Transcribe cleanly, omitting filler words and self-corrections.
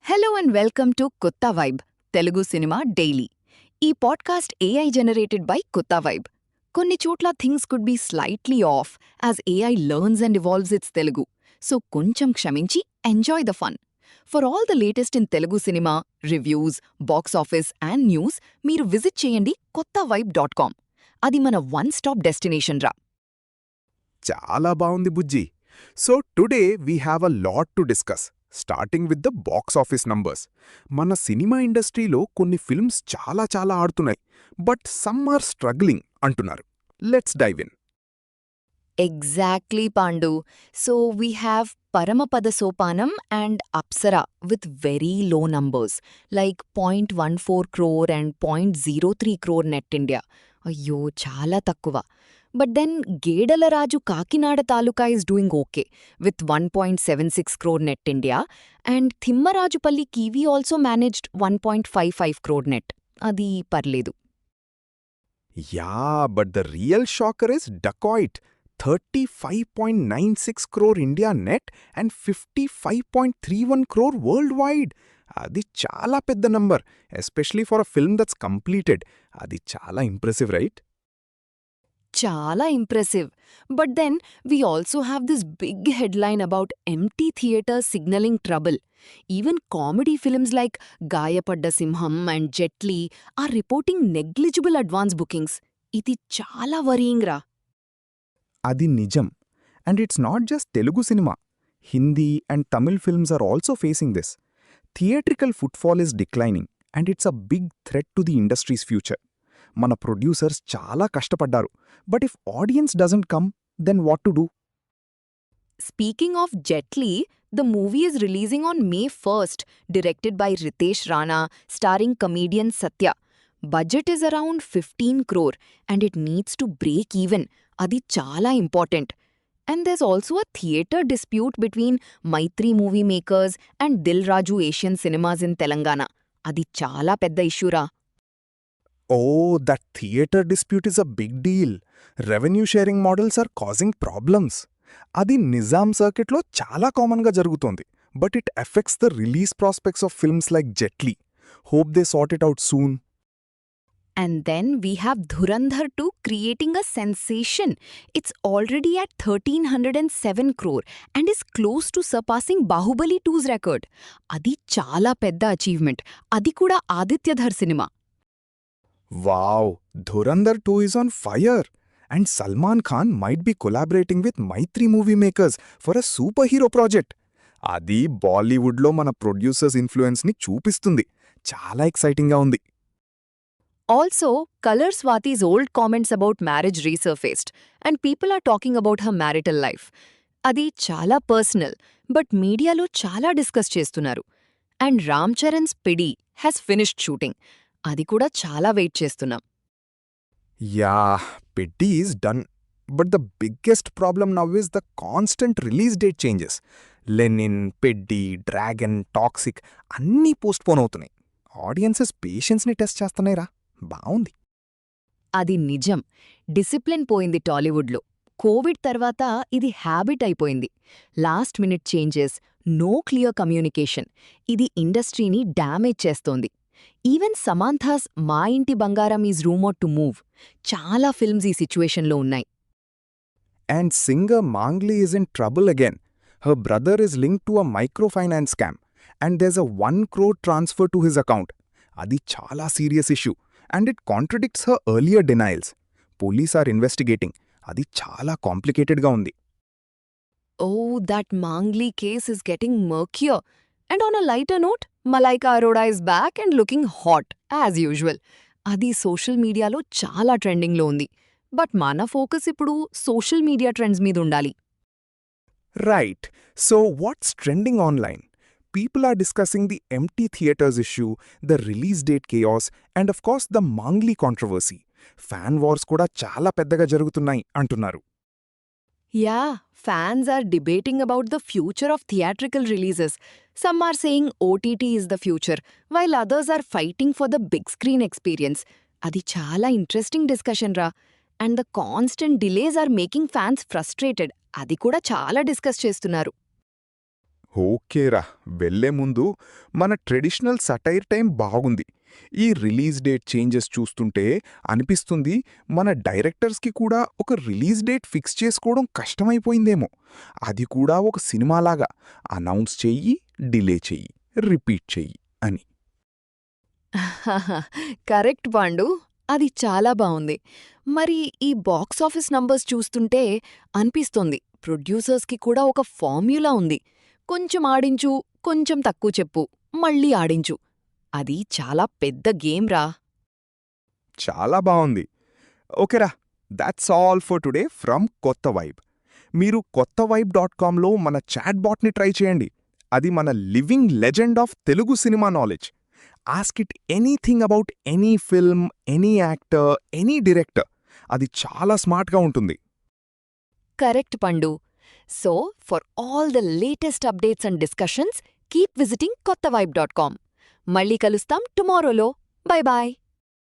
Hello and welcome to కొత్త vibe Telugu cinema daily. ఈ podcast AI generated by కొత్త vibe. కొన్ని చోట్ల things could be slightly of as AI learns and evolves it's Telugu. So కొంచెం క్షమించి enjoy the fun. For all the latest in Telugu cinema, reviews, box office and news మీరు visit చేయండి kottavib.com. అది మన one stop destination రా. చాలా బావుంది బుజ్జి. So today we have a lot to discuss, starting with the box office numbers. మన cinema ఇండస్ట్రీలో కొన్ని ఫిల్మ్స్ చాలా ఆడుతున్నాయి, బట్ సమ్ ఆర్ స్ట్రగ్లింగ్ అంటున్నారు. Let's dive in. Exactly, Pandu. So we have Paramapada Sopanam and Apsara with very low numbers, like 0.14 crore and 0.03 crore net India. Ayyo, chala takkuva. But then Gedalaraju Kakinada Taluka is doing okay, with 1.76 crore net India, and Thimmarajupalli Kiwi also managed 1.55 crore net. Adi parledu. Yeah, but the real shocker is dacoit. 35.96 crore India net and 55.31 crore world wide. అది చాలా పెద్ద number, especially for a film that's completed. అది చాలా impressive, right? Chala impressive. But then, we also have this big headline about empty theatres signaling trouble. Even comedy films like Gayapadda Simham and Jet Li are reporting negligible advance bookings. Iti chala worrying ra. అది నిజం. And it's not just Telugu cinema. Hindi and Tamil films are also facing this. Theatrical footfall is declining, and it's a big threat to the industry's future. మన producers చాలా కష్టపడ్డారు, but if audience doesn't come, then what to do? Speaking of Jet Li, the movie is releasing on May 1st, directed by Ritesh Rana, starring comedian Satya. Budget is around 15 crore and it needs to break even. Adi chala important. And there's also a theatre dispute between Maitri Movie Makers and Dil Raju Asian Cinemas in Telangana. Adi chala pedda issue ra. Oh, that theatre dispute is a big deal. Revenue sharing models are causing problems. అది నిజాం సర్కిట్లో చాలా కామన్గా జరుగుతోంది, but it affects the release prospects of films like Jetlee. Hope they sort it out soon. And then we have Dhurandhar 2 creating a sensation. It's already at 1307 crore and is close to surpassing Bahubali 2's record. Adi chala pedda achievement. Adi kuda Aditya Dhar cinema. Wow, Dhurandhar 2 is on fire. And Salman Khan might be collaborating with Maitri Movie Makers for a superhero project. అది బాలీవుడ్లో మన producers ఇన్ఫ్లుయెన్స్ని చూపిస్తుంది. చాలా ఎక్సైటింగ్గా ఉంది. Also, Color Swati's old comments about marriage resurfaced, and people are talking about her marital life. Adi chala personal, but medialo chala discuss chestunaru. And Ram Charan's Pidi has finished shooting. Adi kuda chala wait chestunnam. Yeah, Peddi is done. But the biggest problem now is the constant release date changes. Lenin, Peddi, Dragon, Toxic అన్నీ postpone అవుతున్నాయి. Audiences పేషెన్స్ని test చేస్తున్నాయిరా. బావుంది. అది నిజం. Discipline పోయింది టాలీవుడ్లో. Covid తర్వాత ఇది హ్యాబిట్ అయిపోయింది. Last minute changes, no clear communication. ఇది ఇండస్ట్రీని డ్యామేజ్ చేస్తోంది. Even Samantha's Maa Inti Bangaram is rumour to move. చాలా ఫిల్మ్స్ ఈ సిచ్యువేషన్లో ఉన్నాయి. And singer Mangli is in trouble again. Her brother is link to a microfinance scam and there's a 1 crore transfer to his account. అది చాలా serious issue and it contradicts her earlier denials. Police are investigating. అది చాలా కాంప్లికేటెడ్గా ఉంది. Oh, that Mangli case is getting murkier. And on a lighter note, Malaika Arora is back and looking hot, as usual. Adi social medialo chala trending lo undi. But mana focus ippudu social media trends మీద ఉండాలి. Right. So what's trending online? People are discussing the empty theaters issue, the release date chaos, and of course the Mangli controversy. Fan wars కూడా చాలా పెద్దగా జరుగుతున్నాయి అంటున్నారు. Yeah, fans are debating about the future of theatrical releases. Some are saying OTT is the future, while others are fighting for the big screen experience. Adi chala interesting discussion ra. And the constant delays are making fans frustrated. Adi kuda chala discuss చేస్తున్నారు. ఓకేరా, వెళ్లే ముందు మన traditional satire time బాగుంది. ఈ release date changes చూస్తుంటే అనిపిస్తుంది మన డైరెక్టర్స్కి కూడా ఒక రిలీజ్ డేట్ ఫిక్స్ చేసుకోవడం కష్టమైపోయిందేమో. అది కూడా ఒక సినిమాలాగా అనౌన్స్ చెయ్యి, డిలే చెయ్యి, రిపీట్ చెయ్యి అని. కరెక్ట్ పాండు, అది చాలా బావుంది. మరి ఈ బాక్సాఫీస్ నంబర్స్ చూస్తుంటే అనిపిస్తోంది ప్రొడ్యూసర్స్కి కూడా ఒక ఫార్మ్యులా ఉంది. కొంచెం ఆడించు, కొంచెం తక్కువ చెప్పు, మళ్ళీ ఆడించు. అది చాలా పెద్ద గేమ్ రా. చాలా బావుంది. ఓకేరా, that's all for today from కొత్త వైబ్. మీరు కొత్తవైబ్.comలో మన చాట్ బాట్ని ట్రై చేయండి. అది మన living legend of Telugu cinema knowledge. Ask it anything about any film, any actor, any director. అది చాలా స్మార్ట్గా ఉంటుంది. కరెక్ట్ పండు. So, for all the latest updates and discussions, keep visiting kottavibe.com. మళ్ళీ కలుస్తాం టుమారోలో. Bye bye.